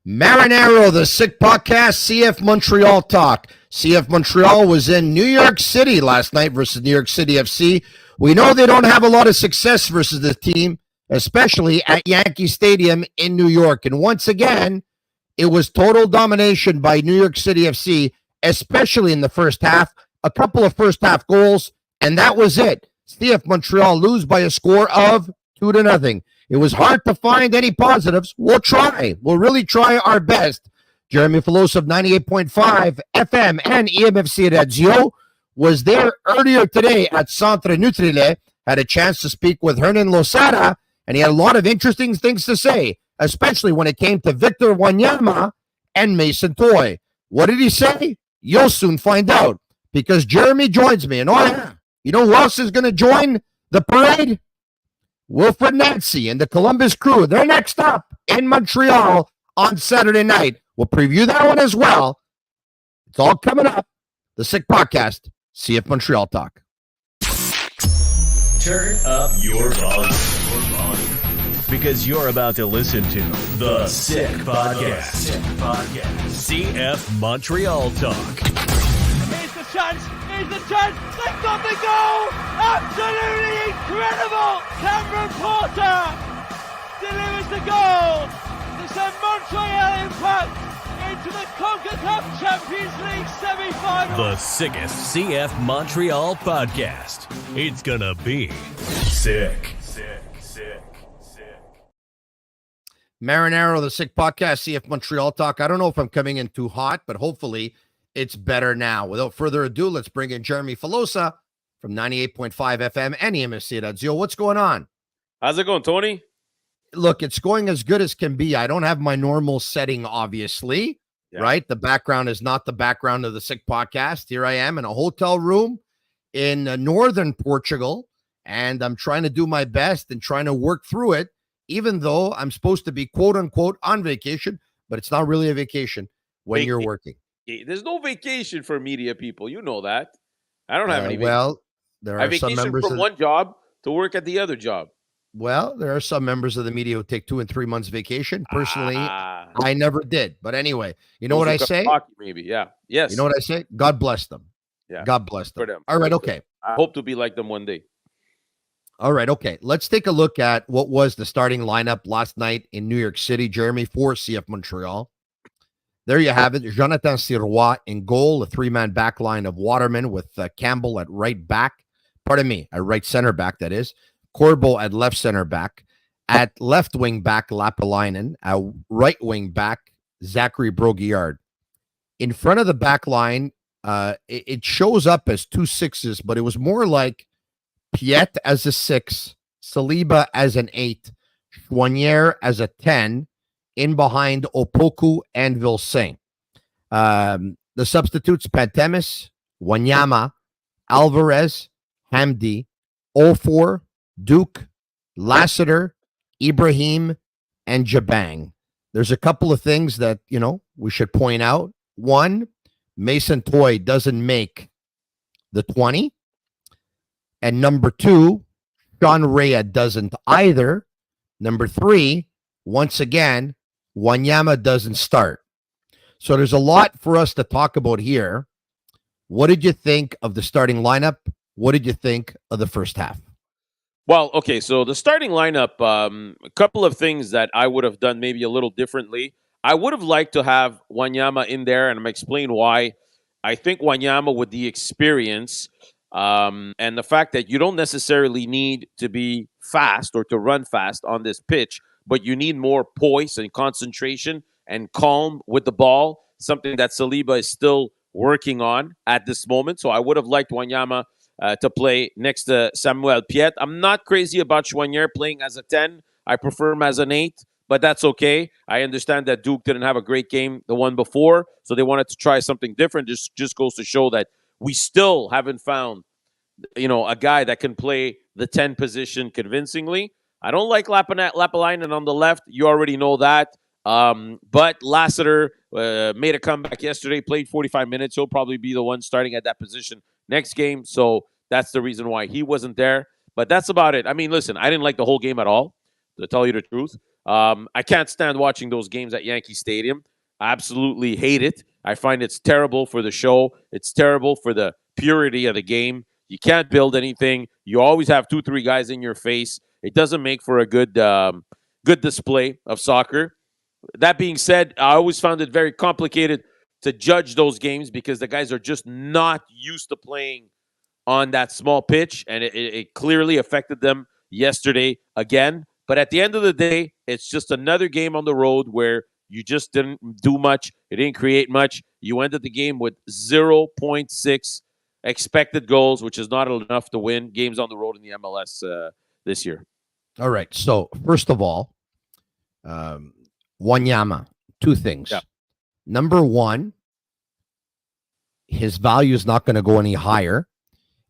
Marinaro, the Sick Podcast, CF Montreal Talk. CF Montreal was in New York City last night versus New York City FC. We know they don't have a lot of success versus the team, especially at Yankee Stadium in New York. And once again, it was total domination by New York City FC, especially in the first half. A couple of first half goals, and that was it. CF Montreal lose by a score of 2-0. It was hard to find any positives. We'll try. We'll really try our best. Jeremy Filosa of 98.5 FM and IMFC Radio was there earlier today at Centre Nutrile, had a chance to speak with Hernan Losada, and he had a lot of interesting things to say, especially when it came to Victor Wanyama and Mason Toye. What did he say? You'll soon find out, because Jeremy joins me. And oh yeah, you know who else is going to join the parade? Wilfred Nancy and the Columbus Crew. They're next up in Montreal on Saturday night. We'll preview that one as well. It's all coming up. The Sick Podcast, CF Montreal Talk. Turn up your volume. Because you're about to listen to The Sick Podcast. CF Montreal Talk. Here's the chance. Here's the chance. They've got the goal. Absolutely incredible. Cameron Porter delivers the goal to send Montreal Impact into the CONCACAF Champions League semi-final. The sickest CF Montreal podcast. It's gonna be sick. Marinaro, the Sick Podcast, CF Montreal Talk. I don't know if I'm coming in too hot, but hopefully it's better now. Without further ado, let's bring in Jeremy Filosa from 98.5 FM and IMFC Radio. What's going on? How's it going, Tony? Look, it's going as good as can be. I don't have my normal setting, obviously, right? The background is not the background of the Sick Podcast. Here I am in a hotel room in northern Portugal, and I'm trying to do my best and trying to work through it, even though I'm supposed to be, quote unquote, on vacation, but it's not really a vacation when you're working. There's no vacation for media people. You know that. I don't have any vacation. Well, there are some members from one job to work at the other job. Well, there are some members of the media who take 2 and 3 months vacation. Personally, I never did. But anyway, you know what I say? Hockey, maybe, yeah. Yes. You know what I say? God bless them. Yeah. God bless them. For them. All right, okay. I hope to be like them one day. All right, okay. Let's take a look at what was the starting lineup last night in New York City, Jeremy, for CF Montreal. There you have it. Jonathan Sirois in goal, a 3-man back line of Waterman with Campbell at right back. Pardon me, at right center back, that is. Corbo at left center back. At left wing back, Lapalainen. At right wing back, Zachary Broguillard. In front of the back line, it shows up as 2 6s, but it was more like Piet as a 6, Saliba as an 8, Chouanière as a 10, in behind Opoku and Vilsaint. The substitutes, Pantemis, Wanyama, Alvarez, Hamdi, Ofor, Duke, Lassiter, Ibrahim, and Jabang. There's a couple of things that, we should point out. One, Mason Toye doesn't make the 20. And number 2, Sean Rea doesn't either. Number 3, once again, Wanyama doesn't start. So there's a lot for us to talk about here. What did you think of the starting lineup? What did you think of the first half? Well, okay, so the starting lineup, a couple of things that I would have done maybe a little differently. I would have liked to have Wanyama in there, and I'm going to explain why. I think Wanyama, with the experience and the fact that you don't necessarily need to be fast or to run fast on this pitch, but you need more poise and concentration and calm with the ball, something that Saliba is still working on at this moment. So I would have liked Wanyama to play next to Samuel Piet. I'm not crazy about Chouanière playing as a 10. I prefer him as an 8, but that's okay. I understand that Duke didn't have a great game the one before, so they wanted to try something different. Just goes to show that we still haven't found, a guy that can play the 10 position convincingly. I don't like Lapalainen on the left. You already know that. But Lassiter made a comeback yesterday, played 45 minutes. He'll probably be the one starting at that position next game. So that's the reason why he wasn't there. But that's about it. I mean, listen, I didn't like the whole game at all, to tell you the truth. I can't stand watching those games at Yankee Stadium. I absolutely hate it. I find it's terrible for the show. It's terrible for the purity of the game. You can't build anything. You always have 2-3 guys in your face. It doesn't make for a good display of soccer. That being said, I always found it very complicated to judge those games because the guys are just not used to playing on that small pitch, and it clearly affected them yesterday again. But at the end of the day, it's just another game on the road where you just didn't do much. You didn't create much. You ended the game with 0.6 expected goals, which is not enough to win games on the road in the MLS this year. All right. So, first of all, Wanyama, two things. Yeah. Number one, his value is not going to go any higher,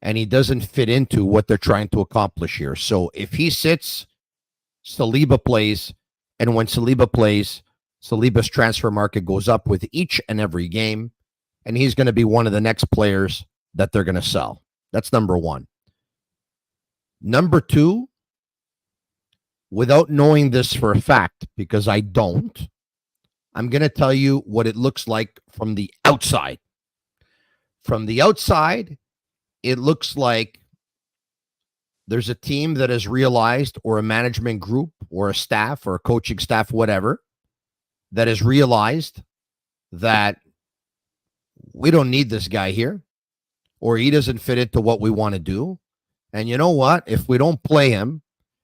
and he doesn't fit into what they're trying to accomplish here. So if he sits, Saliba plays, and when Saliba plays, Saliba's transfer market goes up with each and every game, and he's going to be one of the next players that they're going to sell. That's number one. Number two, without knowing this for a fact, because I don't, I'm going to tell you what it looks like from the outside. From the outside, it looks like there's a team that has realized, or a management group, or a staff, or a coaching staff, whatever, that has realized that we don't need this guy here, or he doesn't fit into what we want to do. And you know what? If we don't play him,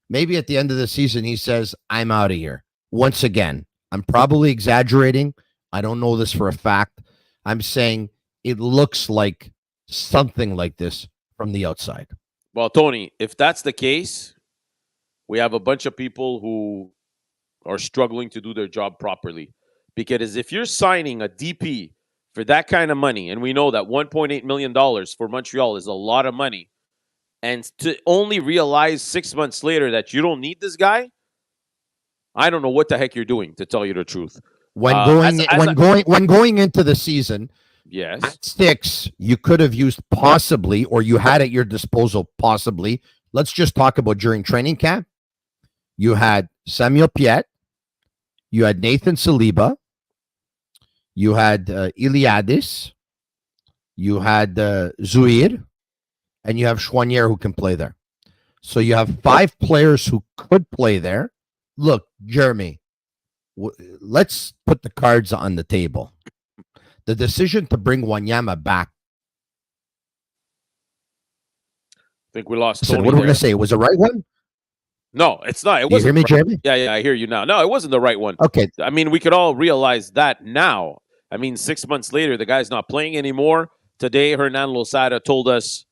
maybe at the end of the season, he says, I'm out of here. Once again, I'm probably exaggerating. I don't know this for a fact. I'm saying it looks like something like this from the outside. Well, Tony, if that's the case, we have a bunch of people who are struggling to do their job properly. Because if you're signing a DP for that kind of money, and we know that $1.8 million for Montreal is a lot of money, and to only realize 6 months later that you don't need this guy, I don't know what the heck you're doing, to tell you the truth. When going into the season, yes, at 6, you could have used possibly, or you had at your disposal possibly. Let's just talk about during training camp. You had Samuel Piet, you had Nathan Saliba, you had Iliadis, you had Zuir, and you have Chouanier who can play there. So you have 5 players who could play there. Look, Jeremy, let's put the cards on the table. The decision to bring Wanyama back. I think we lost Listen, Tony. what are we going to say? Was the right one? No, it's not. It You hear wasn't. me, Jeremy? Yeah, I hear you now. No, it wasn't the right one. Okay. I mean, we could all realize that now. I mean, 6 months later, the guy's not playing anymore. Today, Hernan Losada told us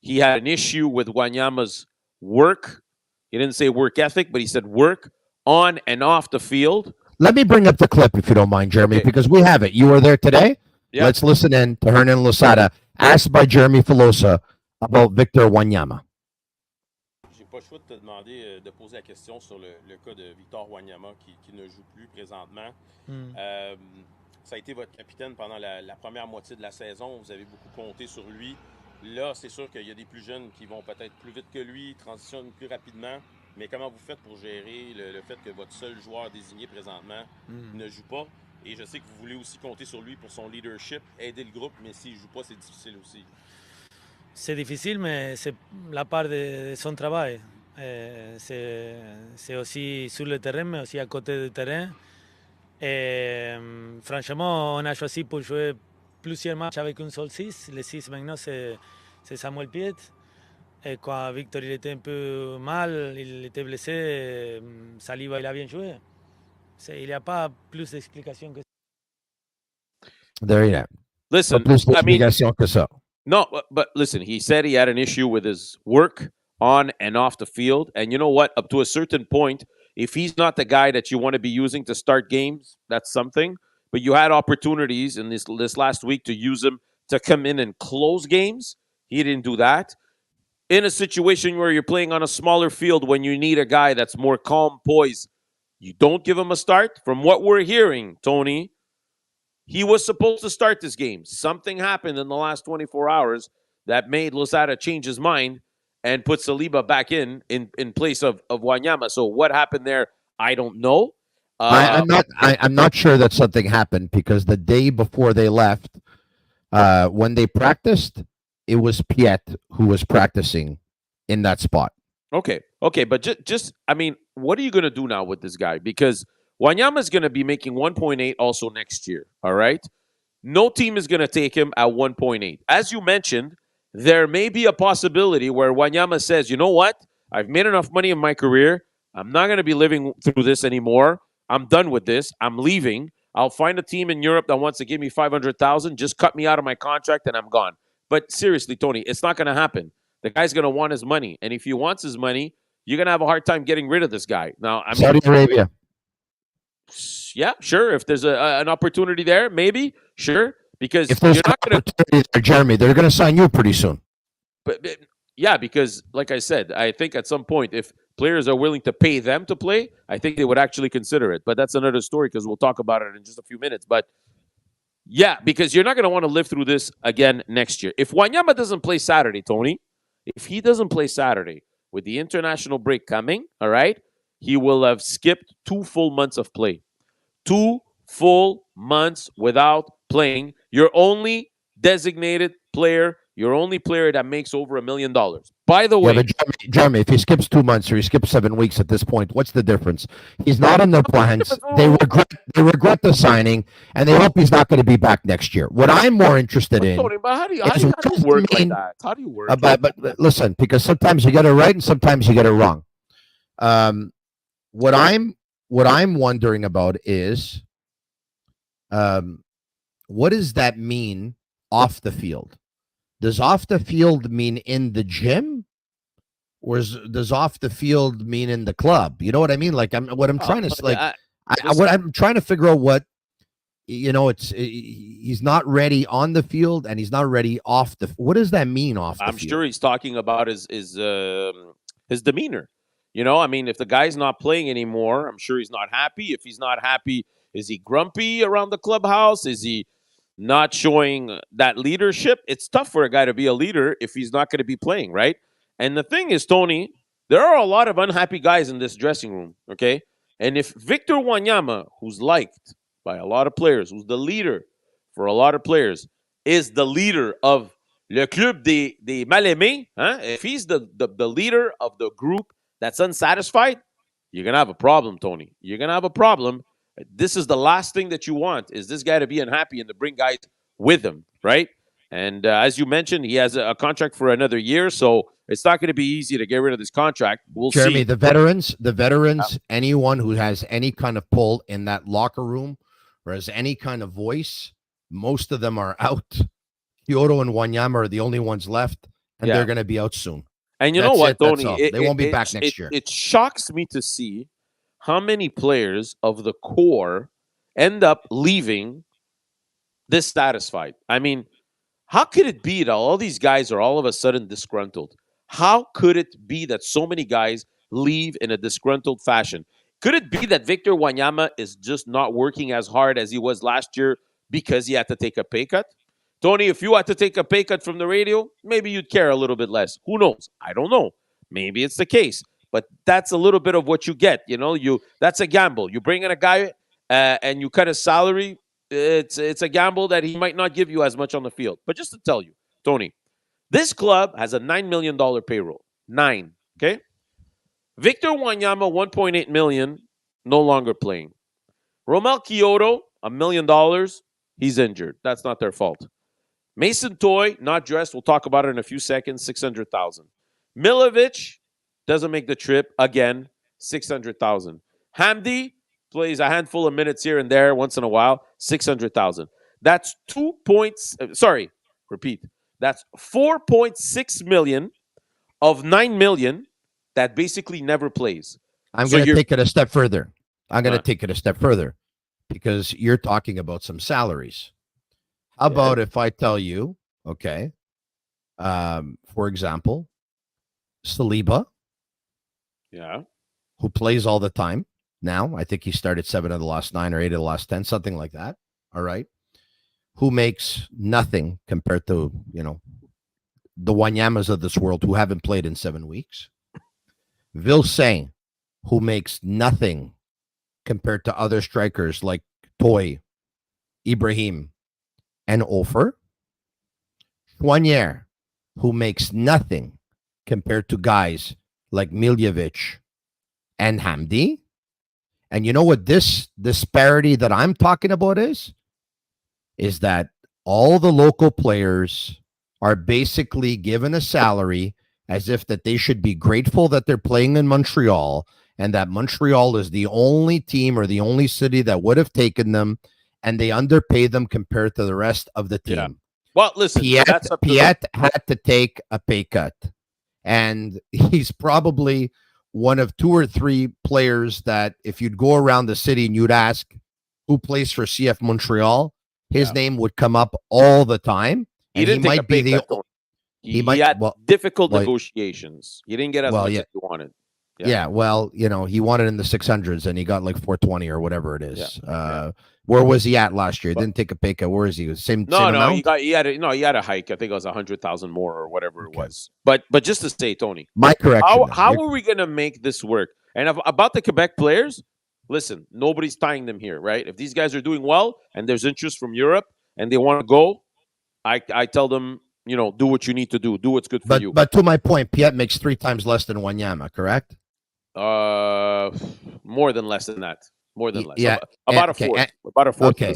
he had an issue with Wanyama's work. He didn't say work ethic, but he said work on and off the field. Let me bring up the clip, if you don't mind, Jeremy, Okay. because we have it. You were there today. Yeah. Let's listen in to Hernan Losada, asked by Jeremy Filosa about Victor Wanyama. J'ai pas le choix de te demander de poser la question sur le cas de Victor Wanyama qui ne joue plus présentement. Ça a été votre capitaine pendant la première moitié de la saison. Vous avez beaucoup compté sur lui. Là, c'est sûr qu'il y a des plus jeunes qui vont peut-être plus vite que lui, transitionnent plus rapidement. Mais comment vous faites pour gérer le fait que votre seul joueur désigné présentement ne joue pas? Et je sais que vous voulez aussi compter sur lui pour son leadership, aider le groupe, mais s'il ne joue pas, c'est difficile aussi. C'est difficile, mais c'est la part de son travail. C'est aussi sur le terrain, mais aussi à côté du terrain. Et franchement, on a choisi pour jouer plusieurs matchs avec un seul 6. Le 6 maintenant, c'est Samuel Piet. Et quand Victor il était un peu mal, il était blessé, Saliba il a bien joué. Il n'y a pas plus d'explications que ça. There you go. Listen, Plus I mean, explicación que ça. no, but listen, he said he had an issue with his work on and off the field. And you know what? Up to a certain point, if he's not the guy that you want to be using to start games, that's something. But you had opportunities in this last week to use him to come in and close games. He didn't do that. In a situation where you're playing on a smaller field when you need a guy that's more calm, poised, you don't give him a start. From what we're hearing, Tony, he was supposed to start this game. Something happened in the last 24 hours that made Losada change his mind and put Saliba back in place of Wanyama. So what happened there, I don't know. I'm not sure that something happened because the day before they left, when they practiced, it was Piet who was practicing in that spot. Okay, but just I mean, what are you going to do now with this guy? Because Wanyama is going to be making 1.8 also next year. All right, no team is going to take him at 1.8. As you mentioned, there may be a possibility where Wanyama says, you know what? I've made enough money in my career. I'm not going to be living through this anymore. I'm done with this. I'm leaving. I'll find a team in Europe that wants to give me $500,000. Just cut me out of my contract and I'm gone. But seriously, Tony, it's not going to happen. The guy's going to want his money. And if he wants his money, you're going to have a hard time getting rid of this guy. Now, I mean, Saudi Arabia. Yeah, sure. If there's an opportunity there, maybe, sure. Because If there's you're not going to, Jeremy, they're going to sign you pretty soon. but yeah, because like I said, I think at some point, if players are willing to pay them to play, I think they would actually consider it. But that's another story because we'll talk about it in just a few minutes. But yeah, because you're not going to want to live through this again next year. If Wanyama doesn't play Saturday, Tony, if he doesn't play Saturday with the international break coming, all right, he will have skipped 2 full months of play. 2 full months without playing. Your only designated player, your only player that makes over $1 million. By the way, but Jeremy, if he skips 2 months or he skips 7 weeks at this point, what's the difference? He's not on their plans. They regret the signing, and they hope he's not going to be back next year. What I'm more interested in, Tony, but how do you work like that? How do you work? But listen, because sometimes you get it right and sometimes you get it wrong. What I'm wondering about is, what does that mean off the field? Does off the field mean in the gym, or does off the field mean in the club? You know what I mean? Like I'm trying to figure out what, he's not ready on the field and he's not ready off the. What does that mean off the field? I'm sure he's talking about his demeanor. I mean, if the guy's not playing anymore, I'm sure he's not happy. If he's not happy, is he grumpy around the clubhouse? Is he not showing that leadership? It's tough for a guy to be a leader if he's not going to be playing, right? And the thing is, Tony, there are a lot of unhappy guys in this dressing room, okay? And if Victor Wanyama, who's liked by a lot of players, who's the leader for a lot of players, is the leader of Le Club des Mal-Aimés, if he's the leader of the group that's unsatisfied, you're going to have a problem, Tony. You're going to have a problem. This is the last thing that you want, is this guy to be unhappy and to bring guys with him, right? And as you mentioned, he has a contract for another year, so it's not going to be easy to get rid of this contract. We'll see. Jeremy, the veterans, anyone who has any kind of pull in that locker room or has any kind of voice, most of them are out. Kyoto and Wanyama are the only ones left, and they're going to be out soon. And you know what, Tony? They won't be back next year. It shocks me to see how many players of the core end up leaving dissatisfied. I mean, how could it be that all these guys are all of a sudden disgruntled? How could it be that so many guys leave in a disgruntled fashion? Could it be that Victor Wanyama is just not working as hard as he was last year because he had to take a pay cut? Tony, if you had to take a pay cut from the radio, maybe you'd care a little bit less. Who knows? I don't know. Maybe it's the case. But that's a little bit of what you get. That's a gamble. You bring in a guy and you cut his salary. It's a gamble that he might not give you as much on the field. But just to tell you, Tony, this club has a $9 million payroll. 9, okay? Victor Wanyama, $1.8 million, no longer playing. Romel Kyoto, $1 million, he's injured. That's not their fault. Mason Toy, not dressed. We'll talk about it in a few seconds, $600,000. Milovic doesn't make the trip, again, $600,000. Hamdi plays a handful of minutes here and there once in a while, $600,000. That's 2 points. That's $4.6 million of $9 million that basically never plays. I'm going to take it a step further. Because you're talking about some salaries. How about if I tell you, okay, for example, Saliba, who plays all the time now. I think he started 7 of the last 9 or 8 of the last 10, something like that. All right. Who makes nothing compared to, the Wanyamas of this world who haven't played in 7 weeks. Vilsain, who makes nothing compared to other strikers like Toy, Ibrahim, and Ofer. Choinière, who makes nothing compared to guys like Miljevic and Hamdi. And you know what this disparity that I'm talking about is? Is that all the local players are basically given a salary as if that they should be grateful that they're playing in Montreal and that Montreal is the only team or the only city that would have taken them, and they underpay them compared to the rest of the team. Yeah. Well, listen, Piet had to take a pay cut, and he's probably one of 2 or 3 players that if you'd go around the city and you'd ask who plays for CF Montreal, his name would come up all the time. He didn't take a pay cut. He had difficult negotiations. He didn't get as much as he wanted. Yeah, well, you know, he wanted in the 600s and he got like 420 or whatever it is. Where was he at last year? Didn't take a pay cut. Where is he? Same amount? He had a hike. I think it was 100,000 more or whatever it was. But just to say, Tony, my correction. How are we going to make this work? And about the Quebec players, listen, nobody's tying them here, right? If these guys are doing well and there's interest from Europe and they want to go, I tell them, you know, do what you need to do. Do what's good for you. But to my point, Piet makes 3 times less than Wanyama, correct? More than less than that. More than less. Yeah, about a fourth. About a fourth. Okay.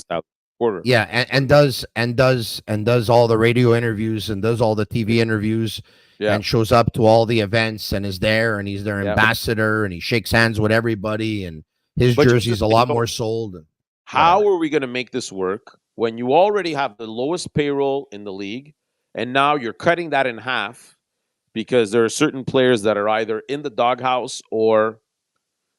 Quarter. Yeah, and does all the radio interviews and does all the TV interviews and shows up to all the events and is there and he's their ambassador and he shakes hands with everybody and his jersey's a lot more sold. How are we going to make this work when you already have the lowest payroll in the league and now you're cutting that in half because there are certain players that are either in the doghouse or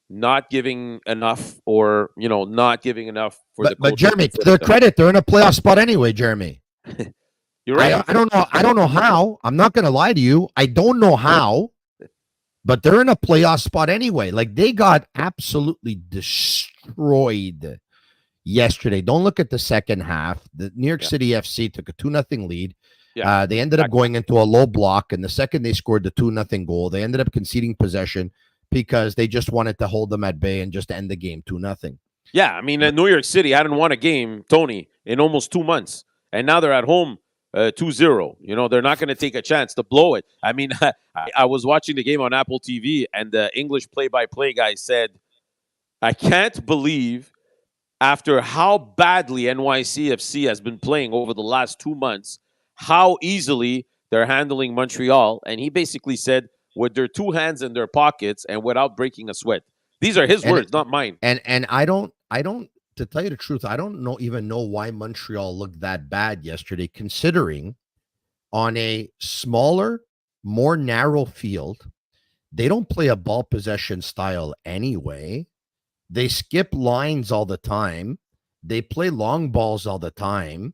not giving enough or, you know, not giving enough for the But Jeremy, to their credit, they're in a playoff spot anyway, Jeremy. You're right. I don't know how. I'm not going to lie to you. I don't know how, but they're in a playoff spot anyway. Like, they got absolutely destroyed yesterday. Don't look at the second half. The New York City FC took a 2-0 lead. Yeah. They ended up going into a low block, and the second they scored the 2-0 goal, they ended up conceding possession because they just wanted to hold them at bay and just end the game 2-0. Yeah, I mean, New York City hadn't won a game, Tony, in almost 2 months, and now they're at home 2-0. You know, they're not going to take a chance to blow it. I mean, I was watching the game on Apple TV, and the English play-by-play guy said, I can't believe after how badly NYCFC has been playing over the last 2 months, how easily they're handling Montreal. And he basically said, with their 2 hands in their pockets and without breaking a sweat. These are his words, not mine. And I don't, to tell you the truth, I don't even know why Montreal looked that bad yesterday, considering on a smaller, more narrow field, they don't play a ball possession style anyway. They skip lines all the time. They play long balls all the time.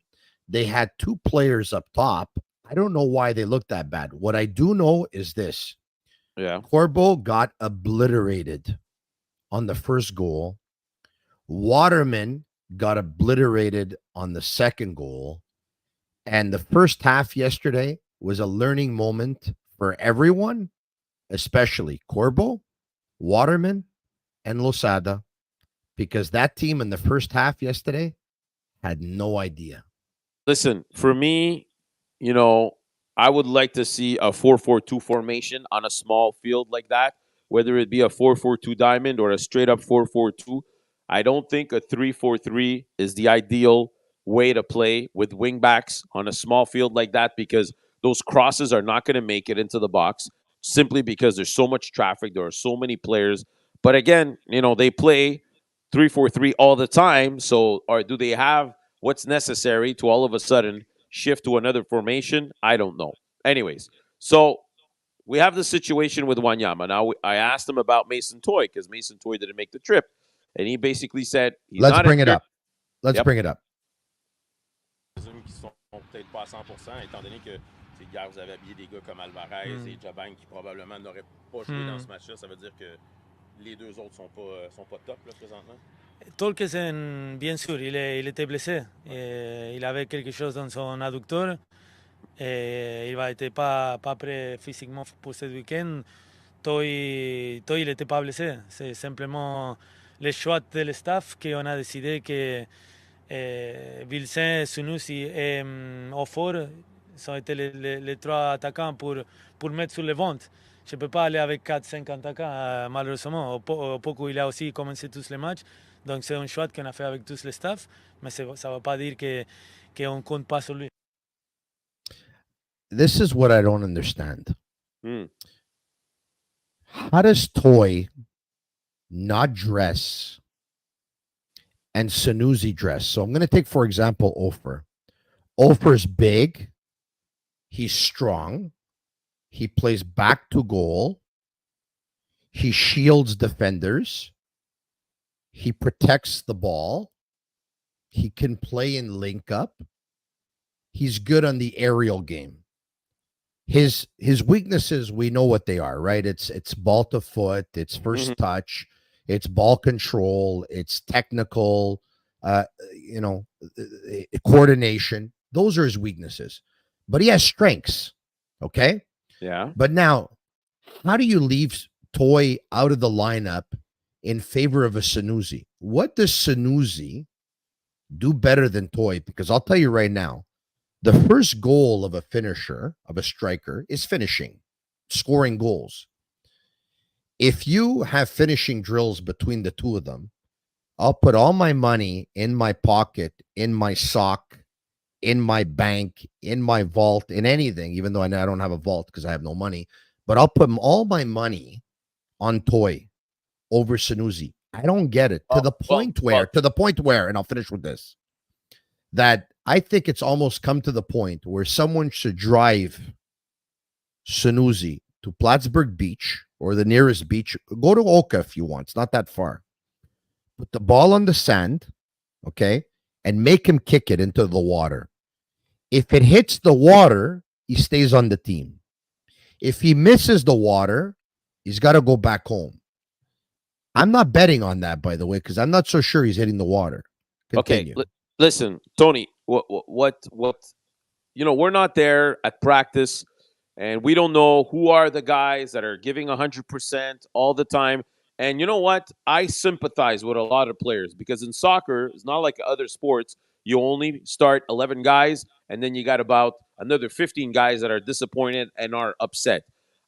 They had 2 players up top. I don't know why they looked that bad. What I do know is this. Yeah. Corbo got obliterated on the first goal. Waterman got obliterated on the second goal. And the first half yesterday was a learning moment for everyone, especially Corbo, Waterman, and Losada, because that team in the first half yesterday had no idea. Listen, for me, you know, I would like to see a 4-4-2 formation on a small field like that, whether it be a 4-4-2 diamond or a straight-up 4-4-2. I don't think a 3-4-3 is the ideal way to play with wingbacks on a small field like that because those crosses are not going to make it into the box simply because there's so much traffic. There are so many players. But again, you know, they play 3-4-3 all the time. So do they have what's necessary to all of a sudden shift to another formation? I don't know. Anyways, so we have the situation with Wanyama. Now, I asked him about Mason Toy because Mason Toy didn't make the trip. And he basically said, let's bring it up. Let's bring it up. Qui sont peut-être pas à 100%, étant donné que hier, vous avez habillé des gars comme Alvarez et Jabang qui probablement n'auraient pas joué dans ce match-là. Ça veut dire que les 2 autres sont pas top là, présentement. Tolkien, bien sûr, il était blessé. Il avait quelque chose dans son adducteur. Il n'était pas prêt physiquement pour ce week-end. Toy, il n'était pas blessé. C'est simplement les choix de le staff qu'on a décidé que Vilsain, Sunusi et Ofor ont été les trois attaquants pour mettre sur le ventre. Je ne peux pas aller avec 4-5 attaquants, malheureusement. Au Poco, il a aussi commencé tous les matchs. Donc, c'est un choix qu'on a fait avec tous les staffs. Mais ça ne veut pas dire qu'on ne compte pas sur lui. This is what I don't understand. Hmm. How does Toy not dress and Sanusi dress? So I'm going to take, for example, Ofer. Ofer's big. He's strong. He plays back to goal. He shields defenders. He protects the ball. He can play in link up. He's good on the aerial game. His weaknesses, we know what they are, right? It's ball to foot, it's first touch, it's ball control, it's technical, coordination. Those are his weaknesses. But he has strengths, okay? Yeah. But now, how do you leave Toy out of the lineup in favor of a Sanusi? What does Sanusi do better than Toy? Because I'll tell you right now, the first goal of a finisher, of a striker, is finishing, scoring goals. If you have finishing drills between the two of them, I'll put all my money in my pocket, in my sock, in my bank, in my vault, in anything, even though I don't have a vault because I have no money. But I'll put all my money on Toy over Sanusi. I don't get it. To the point where, and I'll finish with this, that I think it's almost come to the point where someone should drive Sanusi to Plattsburgh Beach or the nearest beach. Go to Oka if you want. It's not that far. Put the ball on the sand, okay, and make him kick it into the water. If it hits the water, he stays on the team. If he misses the water, he's got to go back home. I'm not betting on that, by the way, because I'm not so sure he's hitting the water. Continue. Okay, listen, Tony, what we're not there at practice, and we don't know who are the guys that are giving 100% all the time. And you know what? I sympathize with a lot of players because in soccer, it's not like other sports. You only start 11 guys, and then you got about another 15 guys that are disappointed and are upset.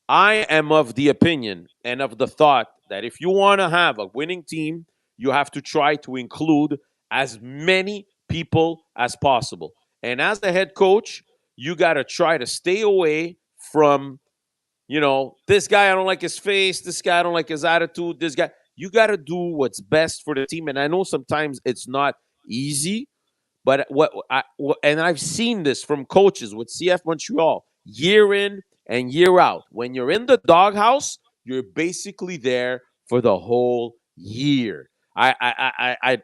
I am of the opinion and of the thought that if you want to have a winning team, you have to try to include as many people as possible. And as the head coach, you got to try to stay away from, this guy, I don't like his face. This guy, I don't like his attitude. This guy, you got to do what's best for the team. And I know sometimes it's not easy, but and I've seen this from coaches with CF Montreal year in and year out. When you're in the doghouse, you're basically there for the whole year. I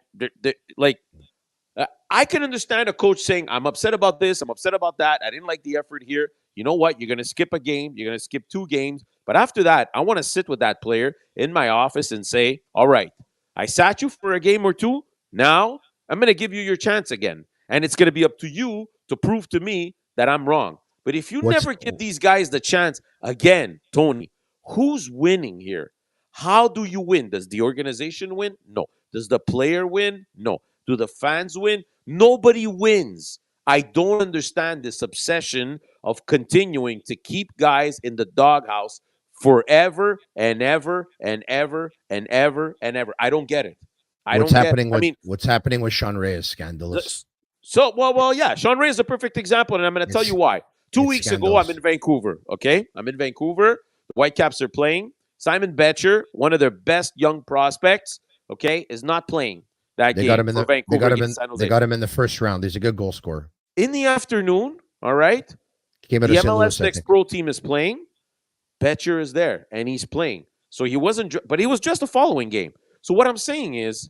can understand a coach saying, I'm upset about this, I'm upset about that, I didn't like the effort here. You know what? You're going to skip a game, you're going to skip 2 games. But after that, I want to sit with that player in my office and say, all right, I sat you for a game or 2. Now I'm going to give you your chance again. And it's going to be up to you to prove to me that I'm wrong. But if you never give these guys the chance again, Tony, who's winning here? How do you win? Does the organization win? No. Does the player win? No. Do the fans win? Nobody wins. I don't understand this obsession of continuing to keep guys in the doghouse forever and ever and ever and ever and ever. I don't get it. What's happening with Sean Reyes? Scandalous. So, yeah. Sean Reyes is a perfect example, and I'm going to tell you why. 2 weeks ago, I'm in Vancouver, okay? I'm in Vancouver. The Whitecaps are playing. Simon Betcher, one of their best young prospects, okay, is not playing that game for Vancouver. They got him in the first round. He's a good goal scorer. In the afternoon, all right, the MLS Next Pro team is playing. Betcher is there, and he's playing. So he wasn't, but he was just a following game. So what I'm saying is,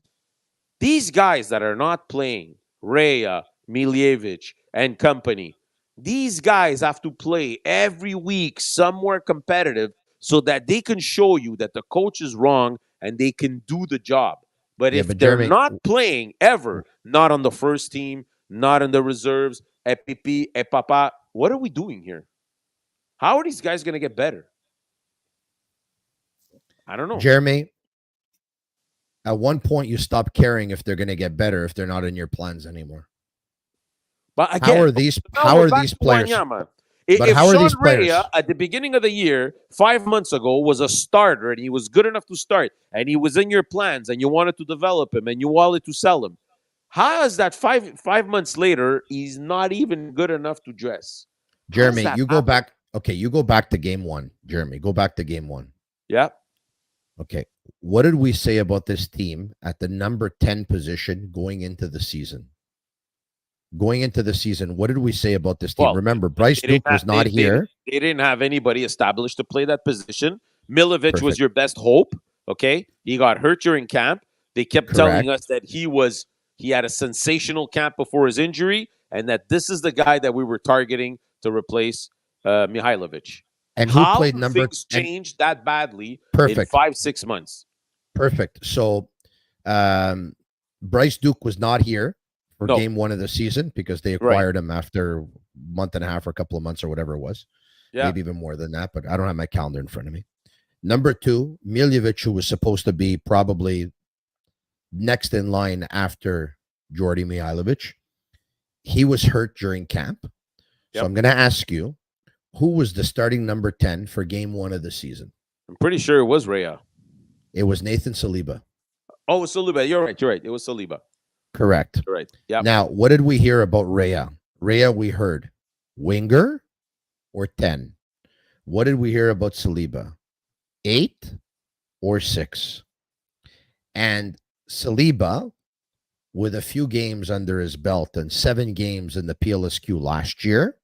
these guys that are not playing, Rhea, Miljevic, and company, these guys have to play every week somewhere competitive so that they can show you that the coach is wrong and they can do the job. But if they're not playing ever, not on the first team, not in the reserves, Epipi, Epapa, what are we doing here? How are these guys going to get better? I don't know. Jeremy, At one point, you stop caring if they're going to get better if they're not in your plans anymore. But again, How are these players? Wanyama. But If how are Sean these players? Rea at the beginning of the year, 5 months ago, was a starter and he was good enough to start and he was in your plans and you wanted to develop him and you wanted to sell him, how is that 5 months later he's not even good enough to dress? Jeremy, you go back. Okay, you go back to game one. Jeremy, go back to game one. Yeah. Okay. What did we say about this team at the number 10 position going into the season? Going into the season, what did we say about this team? Well, remember, Bryce Duke was not here. They didn't have anybody established to play that position. Milovic was your best hope. Okay. He got hurt during camp. They kept telling us that he had a sensational camp before his injury and that this is the guy that we were targeting to replace Mihailovic. And who played number? Things changed that badly in 5-6 months. Perfect. So Bryce Duke was not here for game one of the season because they acquired him after a month and a half or a couple of months or whatever it was. Yeah. Maybe even more than that, but I don't have my calendar in front of me. Number 2, Miljevic, who was supposed to be probably next in line after Jordi Mihailovic. He was hurt during camp. So I'm going to ask you, who was the starting number 10 for game one of the season? I'm pretty sure it was Rea. It was Nathan Saliba. Oh, it was Saliba. You're right. It was Saliba. Correct. You're right. Yeah. Now, what did we hear about Rea? Rea, we heard winger or 10. What did we hear about Saliba? 8 or 6. And Saliba, with a few games under his belt and 7 games in the PLSQ last year,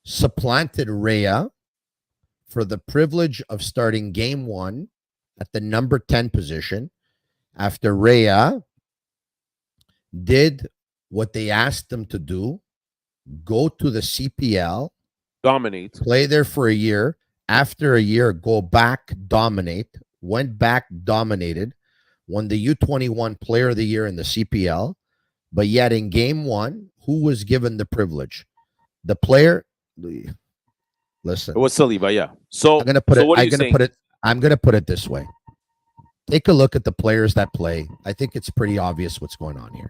supplanted Rea for the privilege of starting game one at the number 10 position after Rea did what they asked him to do, go to the CPL, dominate, play there for a year. After a year, go back, dominate, went back, dominated, won the U21 Player of the Year in the CPL. But yet in game one, who was given the privilege? The player. Listen, it was Saliba. Yeah. So I'm gonna put I'm gonna put it this way. Take a look at the players that play. I think it's pretty obvious what's going on here.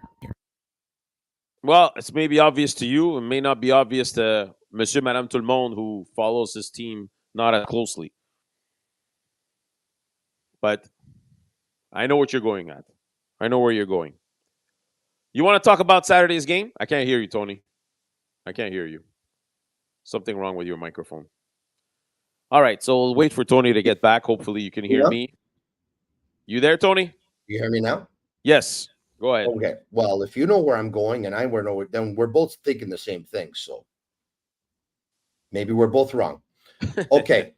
Well, it's maybe obvious to you. It may not be obvious to Monsieur, Madame, Tout le Monde who follows his team not as closely. But I know what you're going at. I know where you're going. You want to talk about Saturday's game? I can't hear you, Tony. I can't hear you. Something wrong with your microphone. All right, so we'll wait for Tony to get back. Hopefully you can hear me. You there, Tony? You hear me now? Yes. Go ahead. Okay. Well, if you know where I'm going and I know it, then we're both thinking the same thing. So maybe we're both wrong. Okay.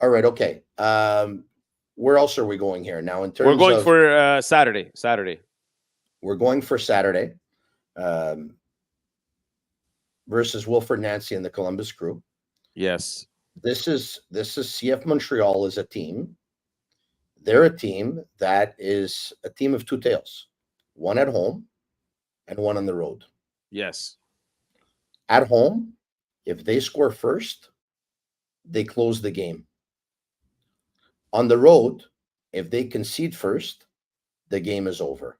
All right. Okay. Where else are we going here now? In terms we're going for Saturday. We're going for Saturday versus Wilfred Nancy and the Columbus Crew. Yes. This is CF Montreal is a team. They're a team that is a team of two tails, one at home and one on the road. Yes. At home, if they score first, they close the game. On the road, if they concede first, the game is over.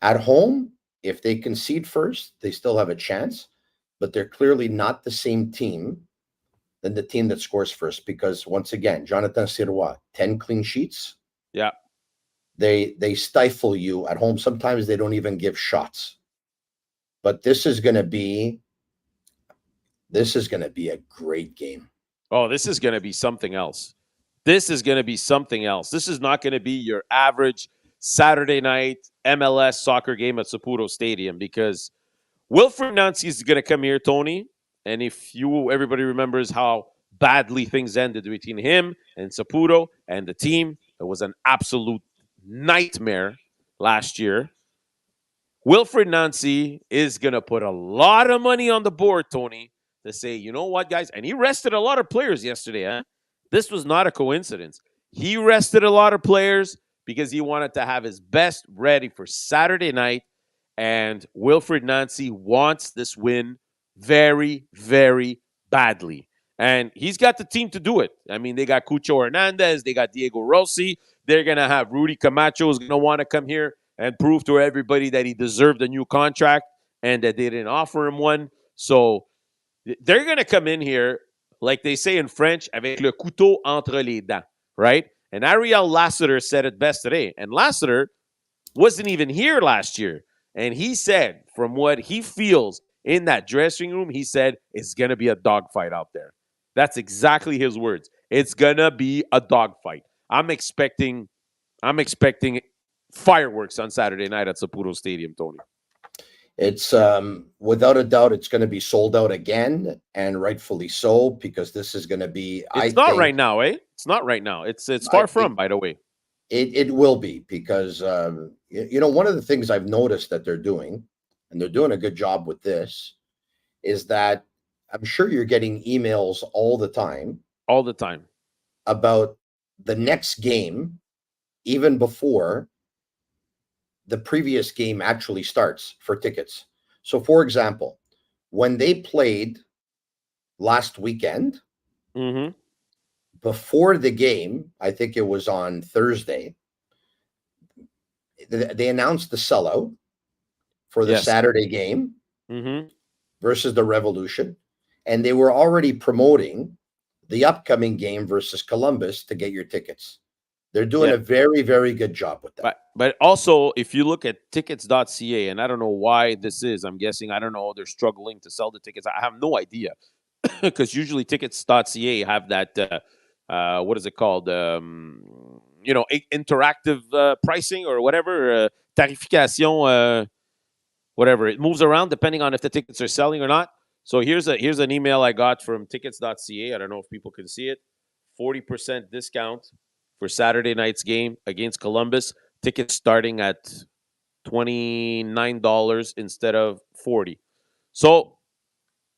At home, if they concede first, they still have a chance, but they're clearly not the same team than the team that scores first because, once again, Jonathan Sirois, 10 clean sheets. Yeah. They stifle you at home. Sometimes they don't even give shots. But this is going to be a great game. Oh, this is going to be something else. This is not going to be your average Saturday night MLS soccer game at Saputo Stadium because Wilfred Nancy is going to come here, Tony. And if everybody remembers how badly things ended between him and Saputo and the team, it was an absolute nightmare last year. Wilfred Nancy is going to put a lot of money on the board, Tony, to say, you know what, guys? And he rested a lot of players yesterday. Huh? This was not a coincidence. He rested a lot of players because he wanted to have his best ready for Saturday night. And Wilfred Nancy wants this win very, very badly. And he's got the team to do it. I mean, they got Cucho Hernandez. They got Diego Rossi. They're going to have Rudy Camacho is going to want to come here and prove to everybody that he deserved a new contract and that they didn't offer him one. So they're going to come in here, like they say in French, avec le couteau entre les dents, right? And Ariel Lassiter said it best today. And Lassiter wasn't even here last year. And he said, from what he feels in that dressing room, he said, it's going to be a dogfight out there. That's exactly his words. It's going to be a dogfight. I'm expecting fireworks on Saturday night at Saputo Stadium, Tony. It's without a doubt, it's going to be sold out again, and rightfully so, because this is going to be. It's not right now, eh? It's not right now. It's far from, by the way. It will be, because one of the things I've noticed that they're doing, and they're doing a good job with this, is that I'm sure you're getting emails all the time about the next game, even before the previous game actually starts, for tickets. So, for example, when they played last weekend, before the game, I think it was on Thursday, they announced the sellout for the Saturday game versus the Revolution. And they were already promoting the upcoming game versus Columbus to get your tickets. They're doing a very, very good job with that. But also, if you look at tickets.ca, and I don't know why this is, I'm guessing, I don't know, they're struggling to sell the tickets. I have no idea. Because usually tickets.ca have that, what is it called? Interactive pricing or whatever, tarification, whatever. It moves around depending on if the tickets are selling or not. So here's an email I got from tickets.ca. I don't know if people can see it. 40% discount for Saturday night's game against Columbus. Tickets starting at $29 instead of $40. So,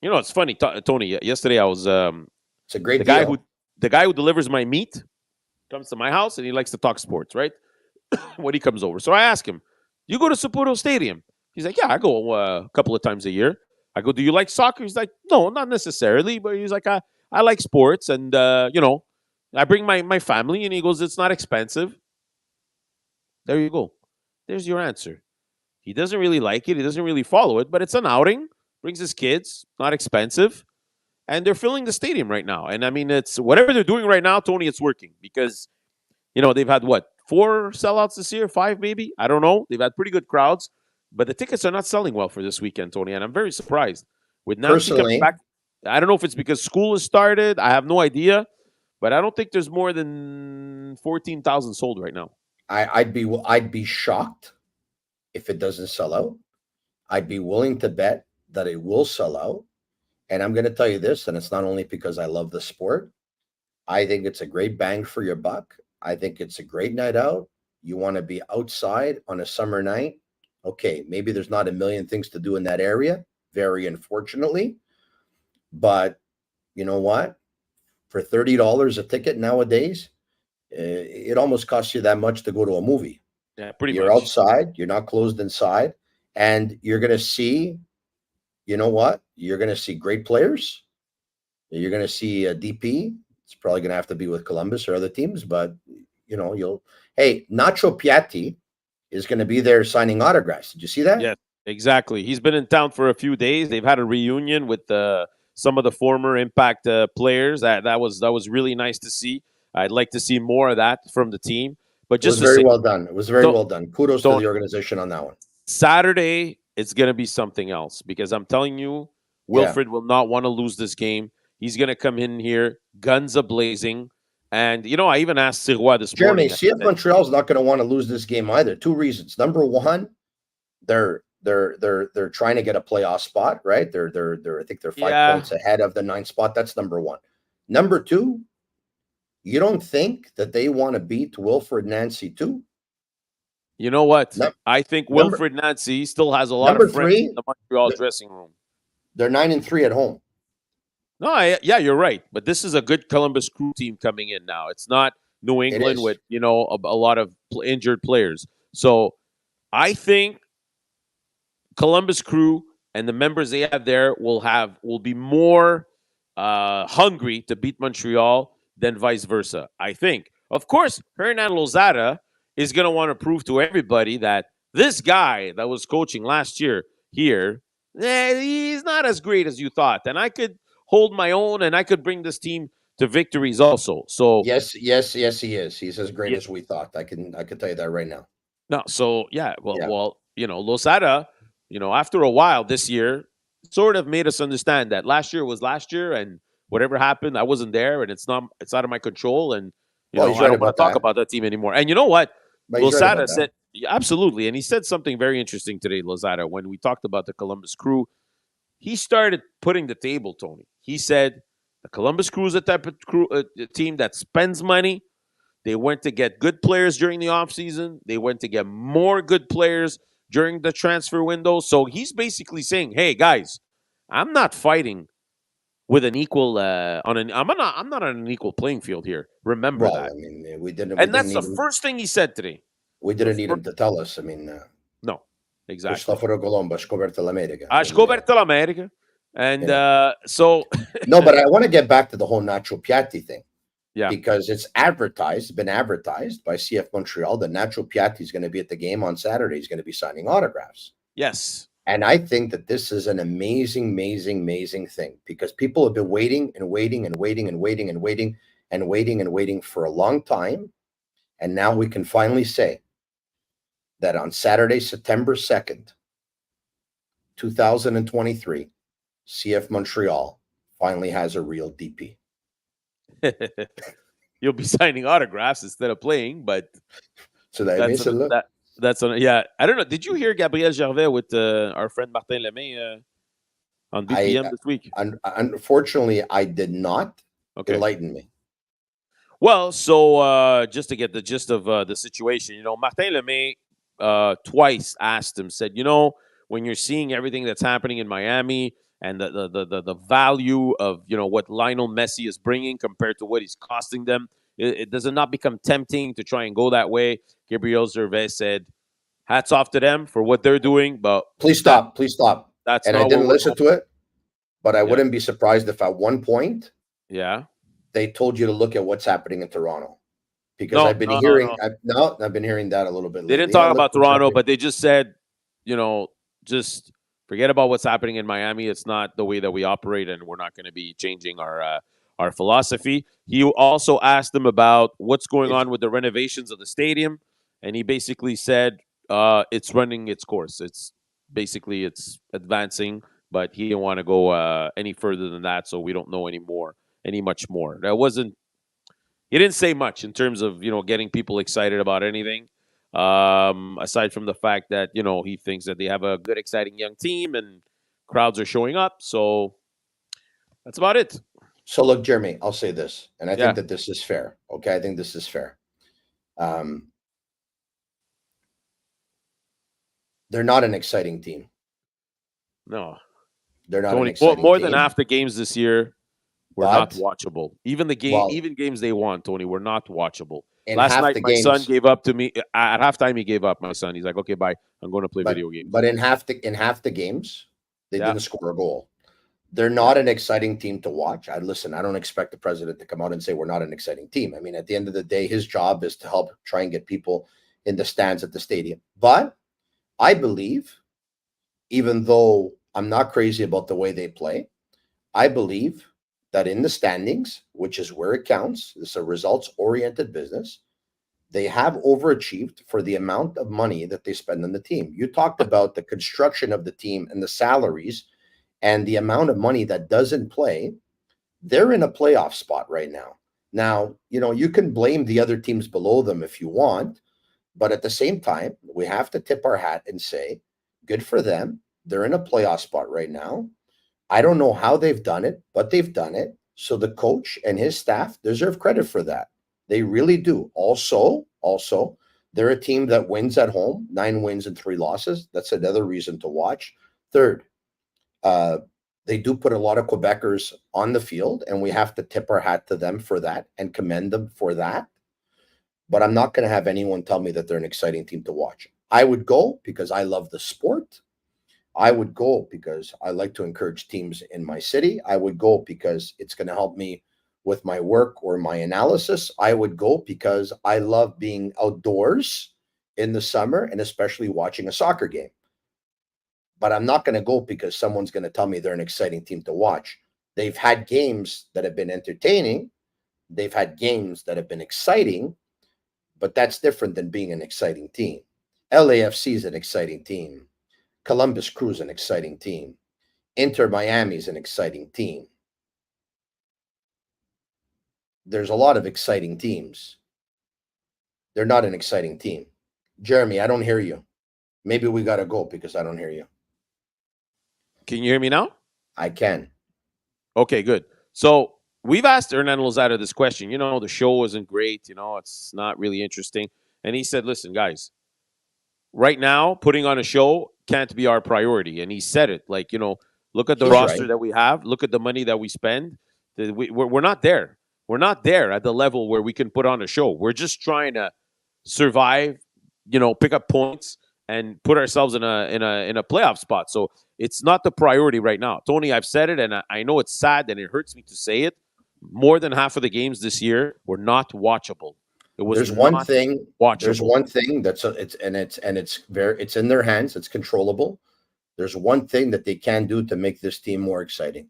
it's funny, Tony. Yesterday I was it's a great deal. The guy who delivers my meat comes to my house and he likes to talk sports, right? When he comes over. So I ask him, you go to Saputo Stadium? He's like, yeah, I go a couple of times a year. I go, do you like soccer? He's like, no, not necessarily. But he's like, I like sports. And, I bring my family. And he goes, it's not expensive. There you go. There's your answer. He doesn't really like it. He doesn't really follow it. But it's an outing. Brings his kids. Not expensive. And they're filling the stadium right now. And, I mean, it's whatever they're doing right now, Tony, it's working. Because, they've had, 4 sellouts this year? 5 maybe? I don't know. They've had pretty good crowds. But the tickets are not selling well for this weekend, Tony, and I'm very surprised. With Nancy coming back, I don't know if it's because school has started. I have no idea, but I don't think there's more than 14,000 sold right now. I'd be shocked if it doesn't sell out. I'd be willing to bet that it will sell out. And I'm going to tell you this, and it's not only because I love the sport. I think it's a great bang for your buck. I think it's a great night out. You want to be outside on a summer night. Okay, maybe there's not a million things to do in that area, very unfortunately. But you know what? For $30 a ticket nowadays, it almost costs you that much to go to a movie. Yeah, pretty much. You're outside, you're not closed inside, and you're going to see, you know what? You're going to see great players. You're going to see a DP. It's probably going to have to be with Columbus or other teams, but, hey, Nacho Piatti is going to be there signing autographs. Did you see that? Yes, exactly. He's been in town for a few days. They've had a reunion with some of the former Impact players. That was really nice to see. I'd like to see more of that from the team. But just it was very well done. It was very well done. Kudos to the organization on that one. Saturday, it's going to be something else because I'm telling you, Wilfred will not want to lose this game. He's going to come in here, guns a-blazing. And, I even asked Sirois this morning. Jeremy, CF Montreal is not going to want to lose this game either. 2 reasons. Number one, they're trying to get a playoff spot, right? They're I think they're 5 points ahead of the 9th spot. That's number one. Number two, you don't think that they want to beat Wilfred Nancy too? You know what? I think Wilfred Nancy still has a lot of friends in the Montreal dressing room. They're 9-3 at home. No, you're right. But this is a good Columbus Crew team coming in now. It's not New England with, a lot of injured players. So I think Columbus Crew and the members they have there will be more hungry to beat Montreal than vice versa, I think. Of course, Hernan Lozada is going to want to prove to everybody that this guy that was coaching last year here, he's not as great as you thought. And I could hold my own, and I could bring this team to victories also. So yes, he is. He's as great yeah, as we thought. I can tell you that right now. no, so yeah, Yeah. Lozada, after a while this year, sort of made us understand that last year was last year, and whatever happened, I wasn't there, and it's out of my control, and Well, he's I right don't want about to talk that. about that team anymore. And you know what? But he's right about Lozada that. said, yeah, absolutely, and he said something very interesting today, Lozada, when we talked about the Columbus Crew. He started putting the table, Tony. He said the Columbus Crew is a type of team that spends money. They went to get good players during the offseason. They went to get more good players during the transfer window. So he's basically saying, "Hey guys, I'm not fighting with an equal I'm not on an equal playing field here. Remember Well, that." I mean, we didn't. And that's the first thing he said today. We didn't need him to tell us. I mean, no, exactly. Cristoforo Colombo, scoperto l'America. Scoperto l'America. And so no, but I want to get back to the whole Nacho Piatti thing. Yeah. Because it's been advertised by CF Montreal that Nacho Piatti is going to be at the game on Saturday. He's going to be signing autographs. Yes. And I think that this is an amazing, amazing, amazing thing because people have been waiting and waiting and waiting and waiting and waiting and waiting and waiting for a long time. And now we can finally say that on Saturday, September 2nd, 2023, CF Montreal finally has a real DP. You'll be signing autographs instead of playing, but so that's yeah. I don't know. Did you hear Gabriel Gervais with our friend Martin Lemay on BPM this week? Unfortunately, I did not. Okay. Enlighten me. Well, so just to get the gist of the situation, Martin Lemay twice asked him, said, when you're seeing everything that's happening in Miami and the value of what Lionel Messi is bringing compared to what he's costing them, does it not become tempting to try and go that way? Gabriel Gervais said, "Hats off to them for what they're doing, but please stop. That's and I didn't listen to it, but I wouldn't be surprised if at one point, they told you to look at what's happening in Toronto, because I've been hearing that a little bit. They didn't talk about Toronto, but they just said, just forget about what's happening in Miami. It's not the way that we operate, and we're not going to be changing our philosophy. He also asked them about what's going on with the renovations of the stadium, and he basically said it's running its course. It's advancing, but he didn't want to go any further than that, so we don't know much more. He didn't say much in terms of getting people excited about anything. Aside from the fact that he thinks that they have a good, exciting young team and crowds are showing up, so that's about it. So look, Jeremy, I'll say this, and I think that this is fair. Okay, I think this is fair. They're not an exciting team. No, they're not. An exciting more team. than half the games this year were not watchable. Even games they won, Tony, were not watchable. Last night, my son gave up to me. At halftime, he gave up. My son, he's like, "Okay, bye. I'm going to play video games." But in half the games, they didn't score a goal. They're not an exciting team to watch. I don't expect the president to come out and say we're not an exciting team. I mean, at the end of the day, his job is to help try and get people in the stands at the stadium. But I believe, even though I'm not crazy about the way they play, I believe that in the standings, which is where it counts, it's a results-oriented business, they have overachieved for the amount of money that they spend on the team. You talked about the construction of the team and the salaries and the amount of money that doesn't play. They're in a playoff spot right now. Now, you can blame the other teams below them if you want, but at the same time, we have to tip our hat and say, good for them. They're in a playoff spot right now. I don't know how they've done it, but they've done it. So the coach and his staff deserve credit for that. They really do. Also, they're a team that wins at home, 9 wins and 3 losses. That's another reason to watch. Third, they do put a lot of Quebecers on the field, and we have to tip our hat to them for that and commend them for that. But I'm not going to have anyone tell me that they're an exciting team to watch. I would go because I love the sport. I would go because I like to encourage teams in my city. I would go because it's going to help me with my work or my analysis, I would go because I love being outdoors in the summer and especially watching a soccer game. But I'm not going to go because someone's going to tell me they're an exciting team to watch. They've had games that have been entertaining. They've had games that have been exciting, but that's different than being an exciting team. LAFC is an exciting team. Columbus Crew is an exciting team. Inter Miami is an exciting team. There's a lot of exciting teams. They're not an exciting team. Jeremy, I don't hear you. Maybe we got to go because I don't hear you. Can you hear me now? I can. Okay, good. So we've asked Hernan Lozada this question. The show isn't great. It's not really interesting. And he said, listen, guys, right now, putting on a show can't be our priority. And he said it. Look at the roster that we have. Look at the money that we spend. We're not there. We're not there at the level where we can put on a show. We're just trying to survive, pick up points and put ourselves in a playoff spot. So it's not the priority right now. Tony, I've said it, and I know it's sad and it hurts me to say it. More than half of the games this year were not watchable. There's one thing it's in their hands. It's controllable. There's one thing that they can do to make this team more exciting.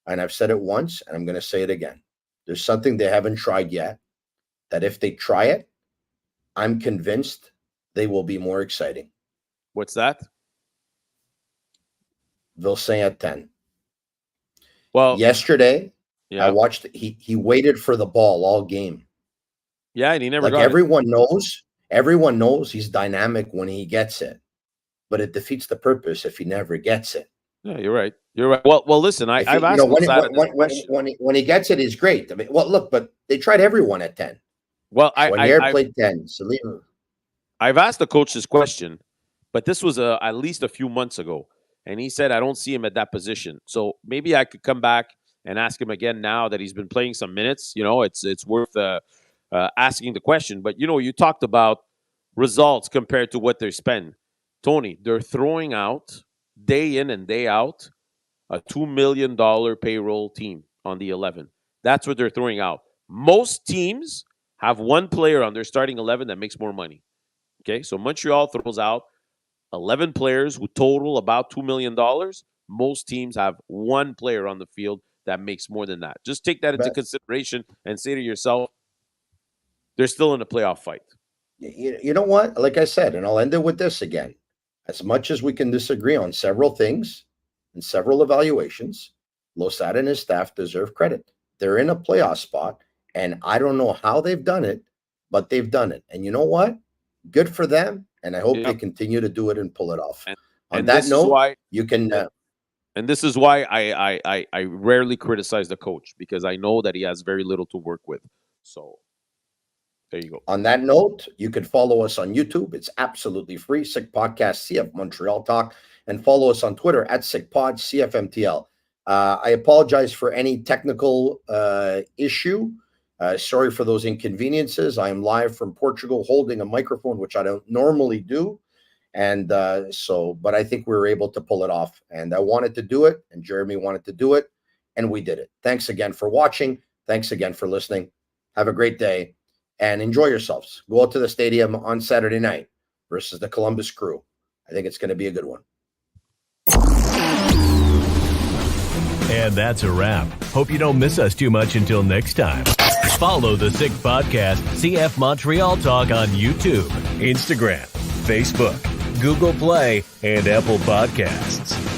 And I've said it once, and I'm going to say it again. There's something they haven't tried yet, that if they try it, I'm convinced they will be more exciting. What's that? Vilsaint at 10. Well, yesterday, I watched, he waited for the ball all game. Yeah, and he never got everyone knows. Everyone knows he's dynamic when he gets it, but it defeats the purpose if he never gets it. Yeah, you're right. You're right. Well, listen, I've asked when he gets it, he's great. I mean, look, but they tried everyone at 10. Well, I played 10. Salima. I've asked the coach this question, but this was at least a few months ago, and he said I don't see him at that position. So maybe I could come back and ask him again now that he's been playing some minutes. It's worth asking the question. But you talked about results compared to what they spend. Tony, they're throwing out day in and day out a $2 million payroll team on the 11. That's what they're throwing out. Most teams have one player on their starting 11 that makes more money. Okay, so Montreal throws out 11 players who total about $2 million. Most teams have one player on the field that makes more than that. Just take that into consideration and say to yourself, they're still in a playoff fight. You know what? Like I said, and I'll end it with this again. As much as we can disagree on several things and several evaluations, Lozada and his staff deserve credit. They're in a playoff spot, and I don't know how they've done it, but they've done it. And you know what? Good for them, and I hope they continue to do it and pull it off. On that note, you can... and this is why I rarely criticize the coach, because I know that he has very little to work with. So... there you go. On that note, you can follow us on YouTube. It's absolutely free. Sick Podcast, CF Montreal Talk. And follow us on Twitter at SickPod, CFMTL. I apologize for any technical issue. Sorry for those inconveniences. I am live from Portugal holding a microphone, which I don't normally do. And but I think we were able to pull it off. And I wanted to do it, and Jeremy wanted to do it, and we did it. Thanks again for watching. Thanks again for listening. Have a great day. And enjoy yourselves. Go out to the stadium on Saturday night versus the Columbus Crew. I think it's going to be a good one. And that's a wrap. Hope you don't miss us too much until next time. Follow the Sick Podcast, CF Montreal Talk on YouTube, Instagram, Facebook, Google Play, and Apple Podcasts.